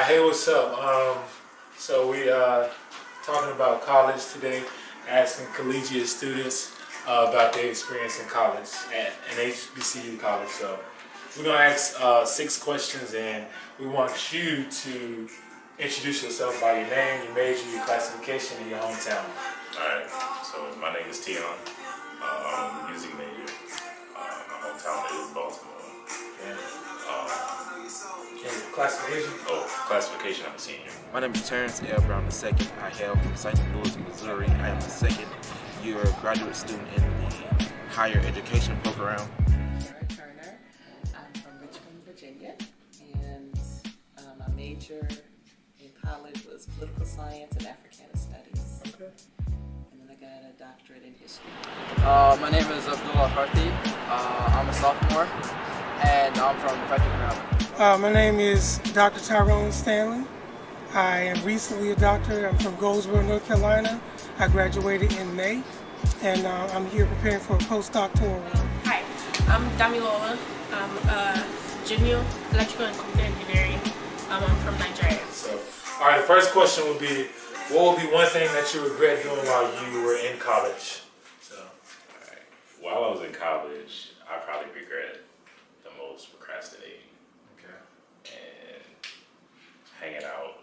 Hey, what's up? So we talking about college today, asking collegiate students about their experience in college at an HBCU college. So we're gonna ask 6 questions, and we want you to introduce yourself by your name, your major, your classification, and your hometown. Alright, so my name is Tion. I'm a music major. My hometown is Baltimore. Classification? Classification, I'm a senior. My name is Terrence L. Brown II. I hail from St. Louis, Missouri. I am a second-year graduate student in the higher education program. Sarah Turner. I'm from Richmond, Virginia, and my major in college was political science and Africana studies. Okay. And then I got a doctorate in history. My name is Abdullah Harthi. I'm a sophomore, and I'm from Frederick, Maryland. My name is Dr. Tyrone Stanley. I am recently a doctor. I'm from Goldsboro, North Carolina. I graduated in May, and I'm here preparing for a postdoctoral work. Hi, I'm Damilola. I'm a junior electrical and computer engineering. I'm from Nigeria. So, all right. The first question would be, what would be one thing that you regret doing while you were in college? So, Alright, while I was in college, I probably regret the most procrastinating. And hanging out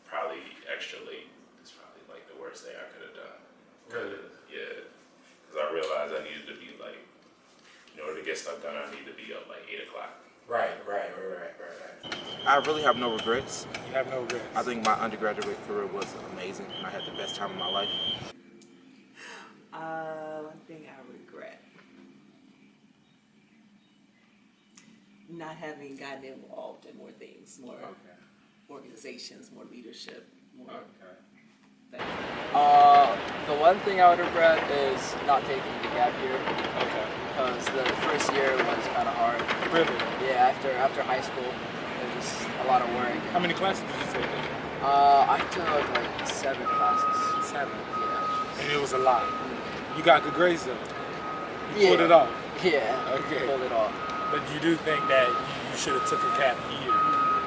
probably extra late is probably like the worst thing I could have done. Really? Yeah, because I realized I needed to be like, in order to get stuff done, I need to be up like 8 o'clock. Right. I really have no regrets. You have no regrets. I think my undergraduate career was amazing, and I had the best time of my life. One thing I regret. Not having gotten involved in more things, more organizations, more leadership, more things. The one thing I would regret is not taking the gap year, Okay. because the first year was kind of hard. Really? Yeah, after high school, it was a lot of work. How many classes did you take? I took like 7 classes. 7. Yeah. And it was a lot. You got good grades though. You Yeah. pulled it off. Yeah. Okay. Pulled it off. But you do think that you should have took a gap year.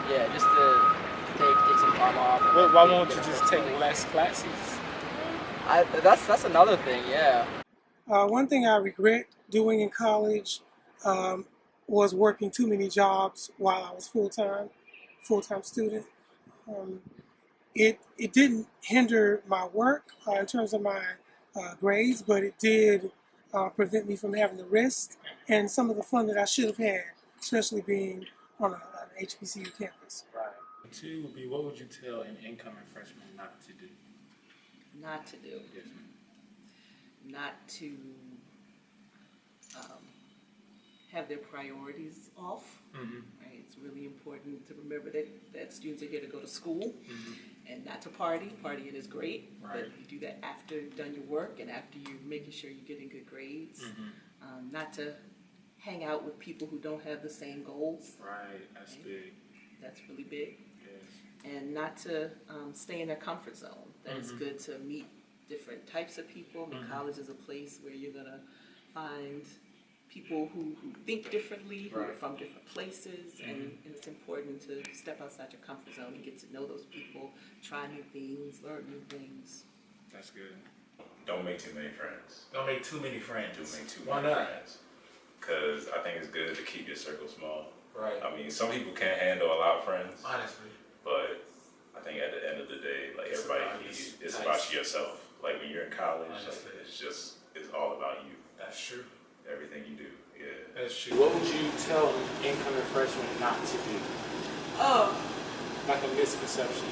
Yeah, just to take some time off. And Why then won't get you a just first take grade. less classes? That's another thing. Yeah. One thing I regret doing in college was working too many jobs while I was full-time student. It didn't hinder my work in terms of my grades, but it did prevent me from having the rest and some of the fun that I should have had, especially being on an HBCU campus. Right. 2 would be, what would you tell an incoming freshman not to do? Not to do. Yes, ma'am. Not to have their priorities off. Mm-hmm. Right? It's really important to remember that students are here to go to school Mm-hmm. and not to party. Partying is great, Right. but you do that after you've done your work and after you're making sure you're getting good grades. Mm-hmm. Not to hang out with people who don't have the same goals. Right. That's big. That's really big. Yes. And not to stay in their comfort zone. That it's Mhm. good to meet different types of people. I mean, Mhm. college is a place where you're gonna find people who think differently, who are Right. from different places, and it's important to step outside your comfort zone and get to know those people, try new things, learn new things. That's good. Don't make too many friends. Don't make too many friends. Don't make too Why many not? friends. Because I think it's good to keep your circle small. Right. I mean, some people can't handle a lot of friends, Honestly. but I think at the end of the day, like It's everybody about needs, just it's nice. about yourself. Like when you're in college, Honestly. it's all about you. That's true. Everything you do, yeah. That's true. What would you tell an incoming freshman not to do? Oh, Like a misconception.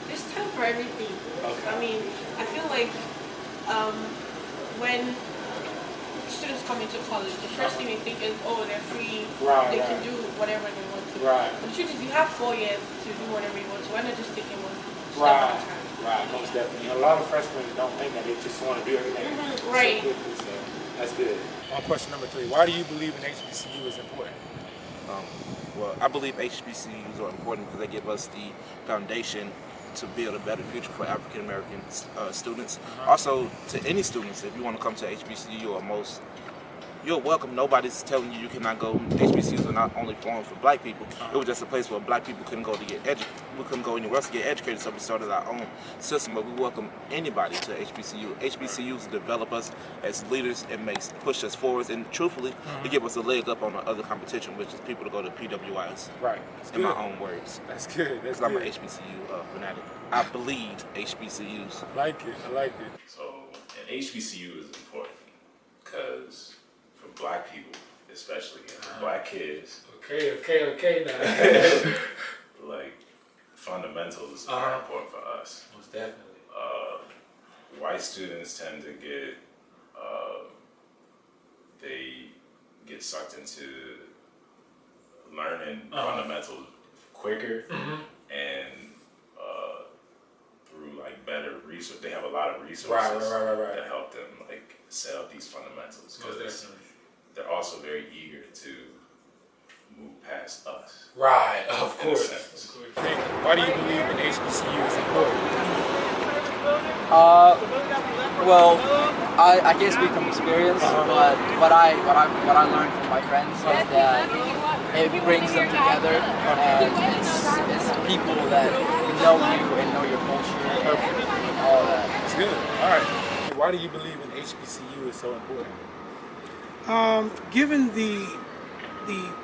there's time for everything. Okay. I mean, I feel like when students come into college, the first thing they think is, oh, they're free, Right, they right. can do whatever they want to. Right. But the truth is, you have 4 years to do whatever you want to. Why not just take it one step Right, at a time? right, most definitely. A lot of freshmen don't think that, they just want to do everything right. so quickly, so that's good. On question number 3, why do you believe an HBCU is important? Well, I believe HBCUs are important because they give us the foundation to build a better future for African American students. Also, to any students, if you want to come to HBCU or most, you're welcome. Nobody's telling you you cannot go. HBCUs are not only formed for black people. It was just a place where black people couldn't go to get educated. We couldn't go anywhere else to get educated, so we started our own system. But we welcome anybody to HBCU. HBCUs develop us as leaders and push us forward. And truthfully, they give us a leg up on the other competition, which is people to go to PWIs. Right. In my own words. That's good. That's I'm good. an HBCU fanatic. I bleed HBCUs. I like it. I like it. So an HBCU is important because for black people, especially, and for black kids, Okay now. like fundamentals are important for us. Most definitely. White students tend to get they get sucked into learning fundamentals quicker and through like better resources. They have a lot of resources Right. that help them like set up these fundamentals Most because definitely. they're also very eager to move past us. Right, of In a course. sense. Why do you believe an HBCU is important? Well, I can't speak from experience, but what I learned from my friends is that it brings them together, and it's people that know you and know your culture and all that. That's good. All right. Why do you believe an HBCU is so important? Given the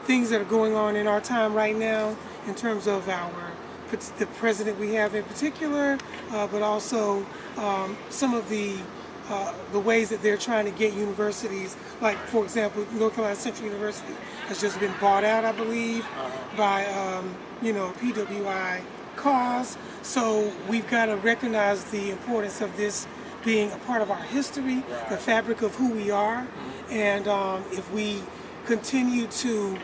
things that are going on in our time right now, in terms of the president we have in particular, but also some of the ways that they're trying to get universities, like for example, North Carolina Central University has just been bought out, I believe, by PWI cause. So we've got to recognize the importance of this being a part of our history, the fabric of who we are, and if we continue to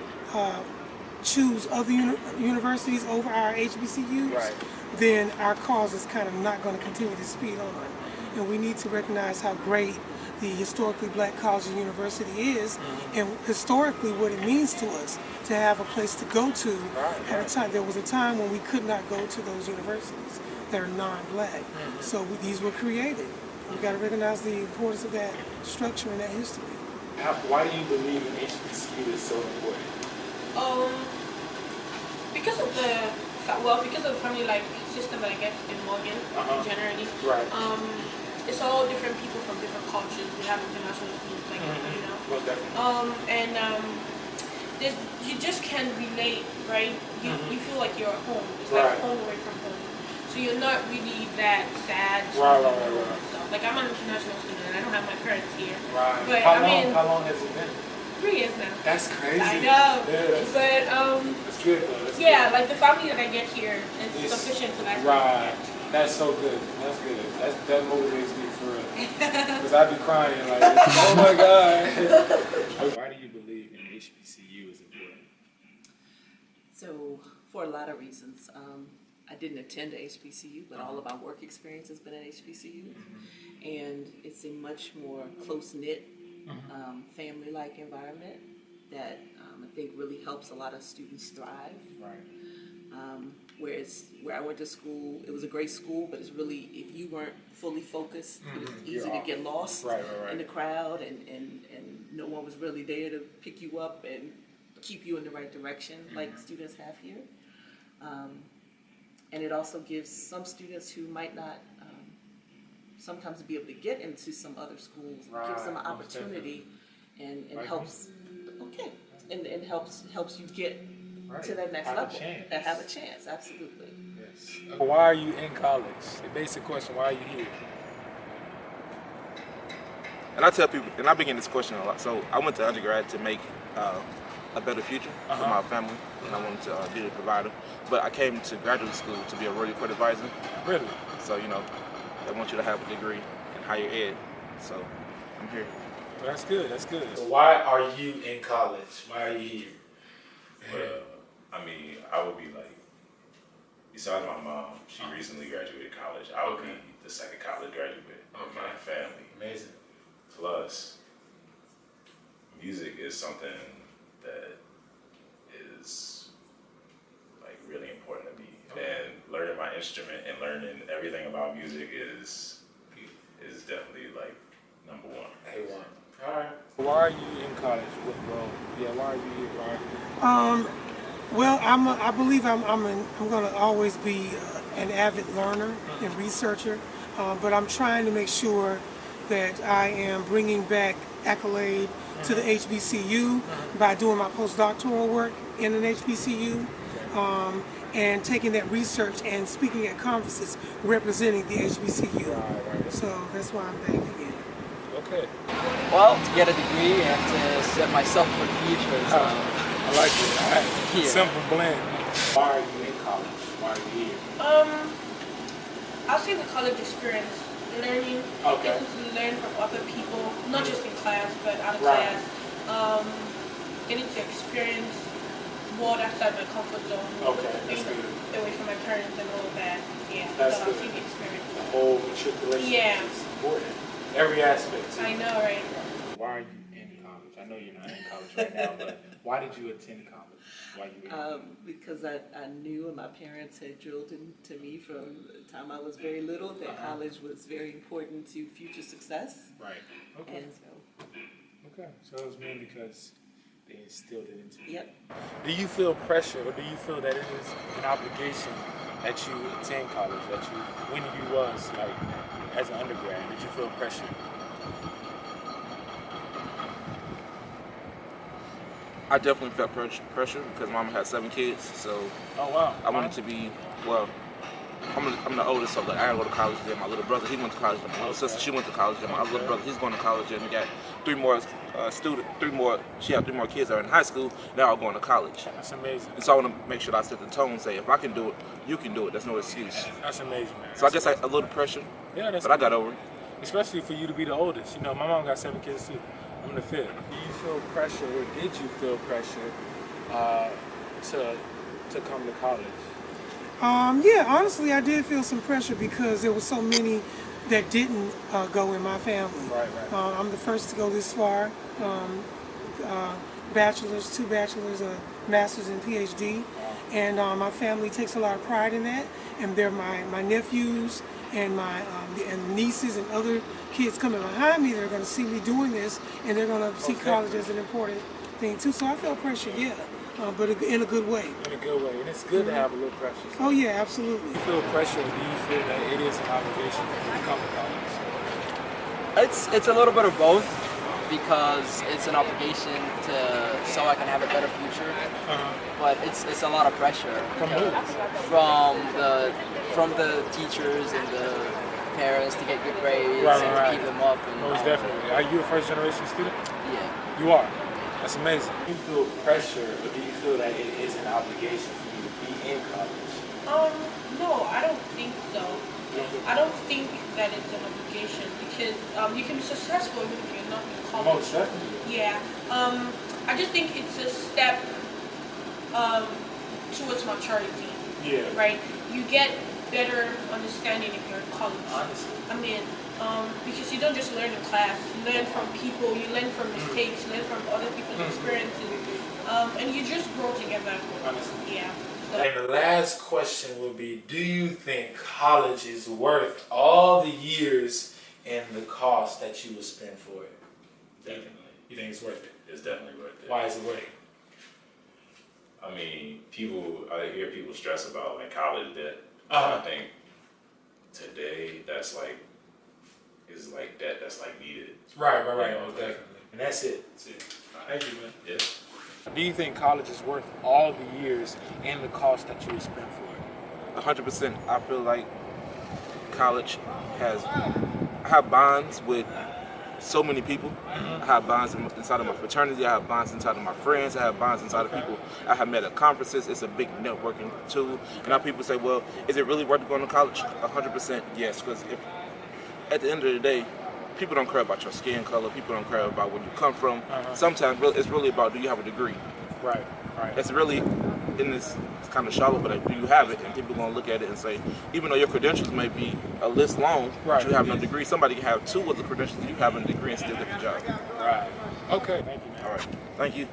choose other universities over our HBCUs, then our cause is kind of not going to continue to speed on. And we need to recognize how great the historically black college and university is, and historically what it means to us to have a place to go to at a time. There was a time when we could not go to those universities that are non-black. So these were created. We got to recognize the importance of that structure and that history. Why do you believe an HBCU is so important? Because of the family like system that I get in Morgan generally. Right. It's all different people from different cultures. We have international students, like Most definitely. you just can't relate, right? You feel like you're at home. It's Right. like home away from home. So you're not really that sad. Right. Stuff. Like I'm an international student and I don't have my parents here. Right. But How long has it been? 3 years now. That's crazy. I know. Yeah, But that's good though. That's yeah, good. like the family that I get here is It's- sufficient to last. Right. That's so good. That's good. That motivates me for real. Because I be crying like, oh my God. Why do you believe an HBCU is important? So, for a lot of reasons. I didn't attend a HBCU, but all of my work experience has been at HBCU. And it's a much more close-knit, family-like environment that I think really helps a lot of students thrive. Right. Where I went to school, it was a great school, but it's really, if you weren't fully focused, it was easy to get lost in the crowd, and no one was really there to pick you up and keep you in the right direction like students have here. And it also gives some students who might not sometimes be able to get into some other schools, gives them an opportunity and helps, and helps you get to that next level. Have a chance, absolutely. Yes. Why are you in college? The basic question, why are you here? And I tell people, and I begin this question a lot. So I went to undergrad to make a better future for my family, and I wanted to be the provider. But I came to graduate school to be a Royal Court advisor. Really? So, they want you to have a degree in higher ed. So I'm here. That's good. That's good. So why are you in college? Why are you here? Well, I mean, I would be like, besides my mom, she recently graduated college. I would be the second college graduate in my family. Amazing. Plus, music is something that is like really important to me. And learning my instrument and learning everything about music is definitely like number one. A1. All right. Why are you in college? Why are you here? Why are you here? Well, I believe I'm going to always be an avid learner and researcher, but I'm trying to make sure that I am bringing back accolade to the HBCU by doing my postdoctoral work in an HBCU, and taking that research and speaking at conferences representing the HBCU. Right. So that's why I'm back again. Okay. Well, to get a degree and to set myself for the future. So, I like it. All right. Yeah. Simple blend. Why are you in college? Why are you here? I'll say the college experience, learning, getting to learn from other people, not just in class, but out of class. Getting to experience world outside my comfort zone. That's good. Away from my parents and all of that. Yeah. That's so good. I'll see the experience. The whole matriculation is important. Every aspect. I know, right? Why are you in college? I know you're not in college right now, but why did you attend college? Why you in college? Because I knew, and my parents had drilled into me from the time I was very little that college was very important to future success. Right. Okay. And so, So it was mainly because they instilled it into you. yep. Do you feel pressure, or do you feel that it is an obligation that you attend college? That you, when you was like as an undergrad, did you feel pressure? I definitely felt pressure because Mama had 7 kids, so I wanted to be, I'm the oldest, so like, I gotta go to college. Then my little brother, he went to college. Then my little sister, she went to college. Then my other little brother, he's going to college. And we got 3 more she had 3 more kids that are in high school. They're all going to college. That's amazing. And so I want to make sure that I set the tone and say, if I can do it, you can do it. There's no excuse. That's amazing, man. So I guess a little pressure, but I got over it. Especially for you to be the oldest. You know, my mom got 7 kids too. I'm the 5th. Do you feel pressure, or did you feel pressure to come to college? Yeah, honestly, I did feel some pressure because there were so many that didn't go in my family. Right. I'm the first to go this far. Bachelor's, 2 bachelors, a master's and PhD. And my family takes a lot of pride in that. And they're my nephews and my and nieces and other kids coming behind me. They're going to see me doing this, and they're going to see college as an important thing too. So I felt pressure, but in a good way. In a good way, and it's good to have a little pressure. So Oh yeah, absolutely. do you feel pressure, or do you feel that it is an obligation for you to come to college? It's a little bit of both, because it's an obligation so I can have a better future. But it's a lot of pressure from the teachers and the parents to get good grades and to keep them up. And Most definitely. Are you a first generation student? Yeah. You are. That's amazing. Do you feel pressure, or do you feel that it is an obligation for you to be in college? No, I don't think so. I don't think that it's an obligation because you can be successful even if you're not in college. Most definitely. Yeah. I just think it's a step towards maturity. Yeah. Right? You get better understanding if you're in college. Honestly. I mean, because you don't just learn in class. You learn from people, you learn from mistakes, you learn from other people's experiences. And you just grow together. Honestly. Yeah. And the last question would be, do you think college is worth all the years and the cost that you would spend for it? Definitely. You think it's worth it? It's definitely worth it. Why is it worth it? I mean, I hear people stress about like college debt. Uh-huh. I think today is like debt that's like needed. Right. Most definitely. And that's it. Thank you, man. Yeah. Do you think college is worth all the years and the cost that you would spend for it? 100%. I feel like college I have bonds with so many people. I have bonds inside of my fraternity. I have bonds inside of my friends. I have bonds inside of people I have met at conferences. It's a big networking tool. And now people say, well, is it really worth going to college? 100% yes. Because if at the end of the day, people don't care about your skin color. People don't care about where you come from. Sometimes it's really about, do you have a degree? Right. It's really in this, it's kind of shallow, but do you have it? And people are gonna look at it and say, even though your credentials may be a list long, but you have no degree. Somebody can have 2 of the credentials you have a degree and still get the job. Right. Okay. Thank you, man. All right. Thank you.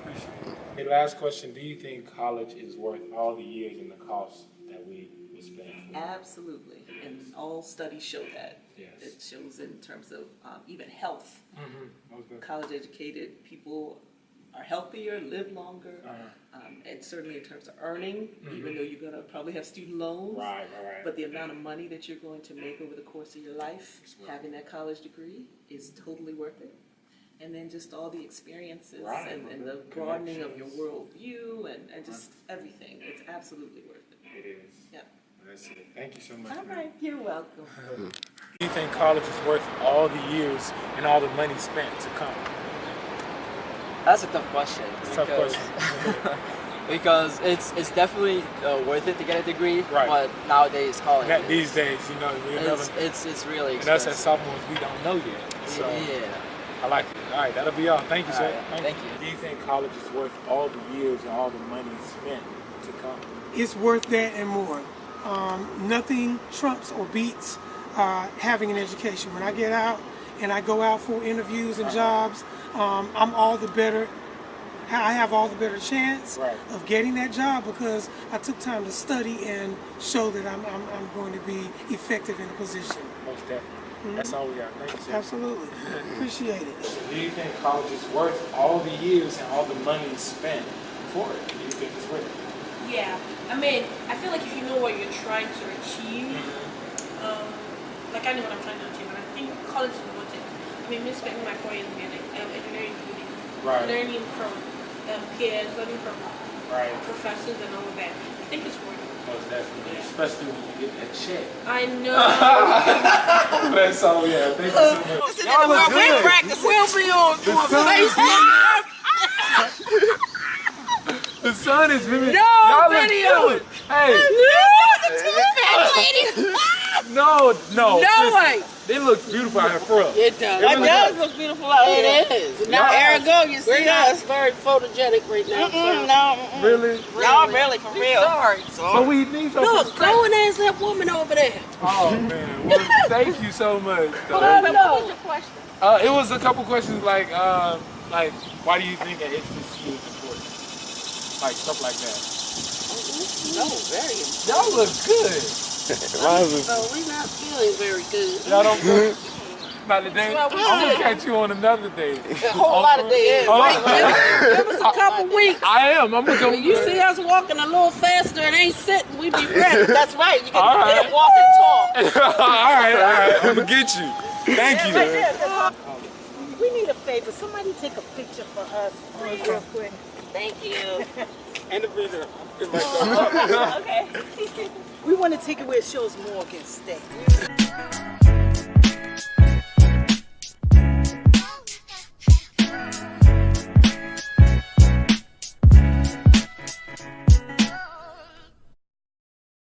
Okay, last question. Do you think college is worth all the years and the cost that we spend? Absolutely, and all studies show that. Yes. It shows in terms of even health. Okay. College-educated people are healthier, live longer, and certainly in terms of earning, even though you're going to probably have student loans. Right. But the amount of money that you're going to make over the course of your life, having that college degree, is totally worth it. And then just all the experiences and the broadening of your worldview and just everything. It's absolutely worth it. It is. Yeah. That's it. Thank you so much. All right, you're welcome. Do you think college is worth all the years and all the money spent to come? That's a tough question. Because it's definitely worth it to get a degree. Right. But nowadays, college. These days, you know, it's really expensive. And us as sophomores, we don't know yet. So yeah. I like it. All right, that'll be all. Thank you, sir. Right, thank you. Do you think college is worth all the years and all the money spent to come? It's worth that and more. Nothing trumps or beats having an education. When I get out and I go out for interviews and jobs, I'm all the better. I have all the better chance of getting that job because I took time to study and show that I'm going to be effective in a position. Most definitely. That's all we got. Thank you, sir. Absolutely. Appreciate it. Do you think college is worth all the years and all the money spent for it? Do you think it's worth it? Yeah. I mean, I feel like if you know what you're trying to achieve, like I know what I'm trying to achieve, and I think college is worth it. I mean, me spending my 4 years in engineering, learning from peers, learning from professors and all of that. I think it's worth it. Most definitely, especially when you get that check. I know. That's all we have. Thank you so much. Y'all look good. We'll be on Facebook. The sun is really. No video. Hey. No. No way. It looks beautiful out here for us. It does. It does look beautiful out here. It is. Now, ergo, you see us very photogenic right now. No. Really? No, really, for real. Sorry. So we need some. Look, go and ask that woman over there. Oh man. Well, thank you so much. What was your question? It was a couple questions like why do you think an HBCU is important? Like stuff like that. No, very important. Y'all look good. So we're not feeling very good. Y'all don't feel not today. I'm gonna catch you on another day. A whole lot of days. Give us a couple weeks. I am. I'm gonna go. When you see us walking a little faster and ain't sitting, we be ready. That's right. You can walk and talk. all right. I'm gonna get you. Thank you. We need a favor. Somebody take a picture for us real quick. Thank you. And the video. Okay. We want to take it where it shows Morgan State.